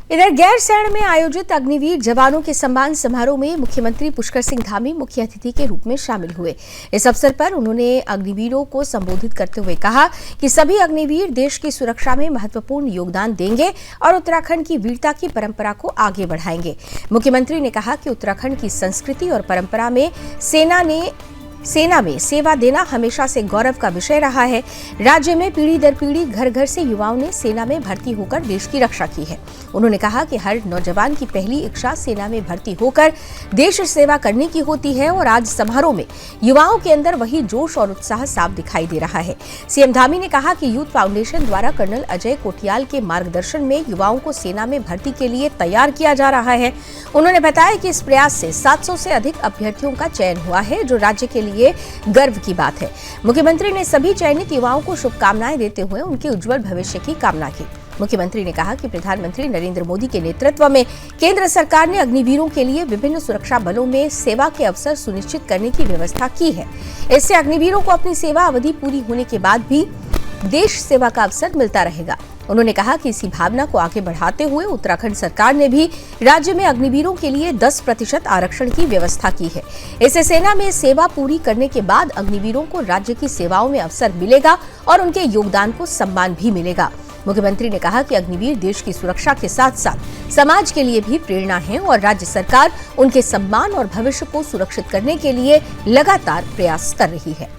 इधर गैरसैंण में आयोजित अग्निवीर जवानों के सम्मान समारोह में मुख्यमंत्री पुष्कर सिंह धामी मुख्य अतिथि के रूप में शामिल हुए। इस अवसर पर उन्होंने अग्निवीरों को संबोधित करते हुए कहा कि सभी अग्निवीर देश की सुरक्षा में महत्वपूर्ण योगदान देंगे और उत्तराखंड की वीरता की परंपरा को आगे बढ़ाएंगे। मुख्यमंत्री ने कहा कि उत्तराखंड की संस्कृति और परंपरा में सेना में सेवा देना हमेशा से गौरव का विषय रहा है। राज्य में पीढ़ी दर पीढ़ी घर घर से युवाओं ने सेना में भर्ती होकर देश की रक्षा की है। उन्होंने कहा कि हर नौजवान की पहली इच्छा सेना में भर्ती होकर देश सेवा करने की होती है और आज समारोह में युवाओं के अंदर वही जोश और उत्साह साफ दिखाई दे रहा है। सीएम धामी ने कहा कि यूथ फाउंडेशन द्वारा कर्नल अजय कोटियाल के मार्गदर्शन में युवाओं को सेना में भर्ती के लिए तैयार किया जा रहा है। उन्होंने बताया कि इस प्रयास से 700 से अधिक अभ्यर्थियों का चयन हुआ है, जो राज्य के लिए गर्व की बात है। मुख्यमंत्री ने सभी चयनित युवाओं को शुभकामनाएं देते हुए उनके उज्जवल भविष्य की कामना की। मुख्यमंत्री ने कहा कि प्रधानमंत्री नरेंद्र मोदी के नेतृत्व में केंद्र सरकार ने अग्निवीरों के लिए विभिन्न सुरक्षा बलों में सेवा के अवसर सुनिश्चित करने की व्यवस्था की है। इससे अग्निवीरों को अपनी सेवा अवधि पूरी होने के बाद भी देश सेवा का अवसर मिलता रहेगा। उन्होंने कहा कि इसी भावना को आगे बढ़ाते हुए उत्तराखंड सरकार ने भी राज्य में अग्निवीरों के लिए 10% आरक्षण की व्यवस्था की है। इससे सेना में सेवा पूरी करने के बाद अग्निवीरों को राज्य की सेवाओं में अवसर मिलेगा और उनके योगदान को सम्मान भी मिलेगा। मुख्यमंत्री ने कहा कि अग्निवीर देश की सुरक्षा के साथ साथ समाज के लिए भी प्रेरणा है और राज्य सरकार उनके सम्मान और भविष्य को सुरक्षित करने के लिए लगातार प्रयास कर रही है।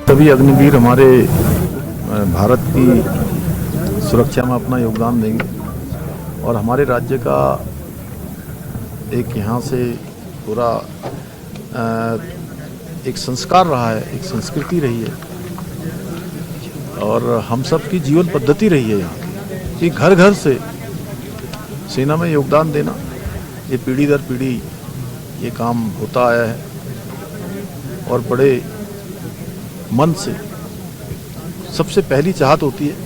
सभी अग्निवीर हमारे भारत की सुरक्षा में अपना योगदान देंगे और हमारे राज्य का एक यहाँ से पूरा एक संस्कार रहा है, एक संस्कृति रही है और हम सब की जीवन पद्धति रही है यहाँ कि घर घर से सेना में योगदान देना, ये पीढ़ी दर पीढ़ी ये काम होता आया है और बड़े मन से सबसे पहली चाहत होती है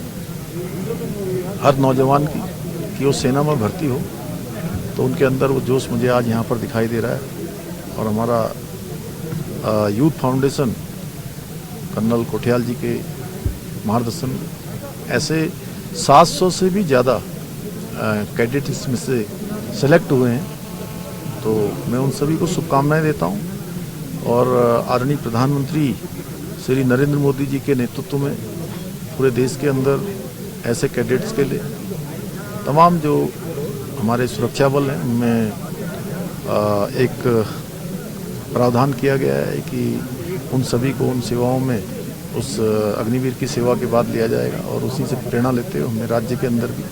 हर नौजवान की कि वो सेना में भर्ती हो, तो उनके अंदर वो जोश मुझे आज यहाँ पर दिखाई दे रहा है। और हमारा यूथ फाउंडेशन कर्नल कोटियाल जी के मार्गदर्शन में ऐसे 700 से भी ज़्यादा कैडेट इसमें से सेलेक्ट हुए हैं, तो मैं उन सभी को शुभकामनाएं देता हूँ और आदरणीय प्रधानमंत्री श्री नरेंद्र मोदी जी के नेतृत्व में पूरे देश के अंदर ऐसे कैडेट्स के लिए तमाम जो हमारे सुरक्षा बल हैं उनमें एक प्रावधान किया गया है कि उन सभी को उन सेवाओं में उस अग्निवीर की सेवा के बाद लिया जाएगा और उसी से प्रेरणा लेते हुए हमने राज्य के अंदर भी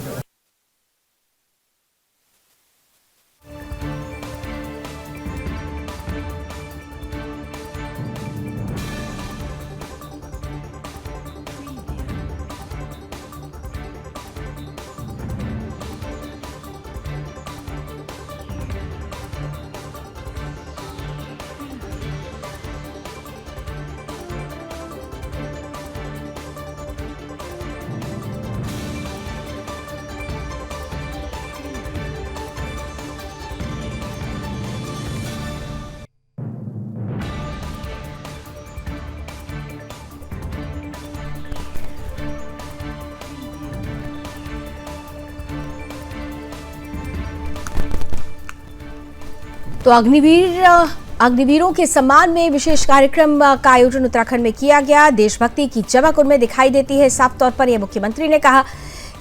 तो अग्निवीरों के सम्मान में विशेष कार्यक्रम का आयोजन उत्तराखंड में किया गया। देशभक्ति की चमक उनमें दिखाई देती है साफ तौर पर, यह मुख्यमंत्री ने कहा।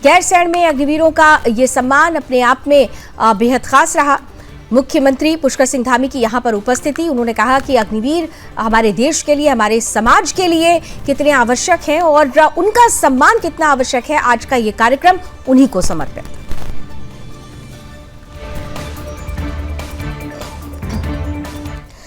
गैरसैंण में अग्निवीरों का ये सम्मान अपने आप में बेहद खास रहा। मुख्यमंत्री पुष्कर सिंह धामी की यहाँ पर उपस्थिति, उन्होंने कहा कि अग्निवीर हमारे देश के लिए, हमारे समाज के लिए कितने आवश्यक हैं और उनका सम्मान कितना आवश्यक है। आज का ये कार्यक्रम उन्हीं को समर्पित।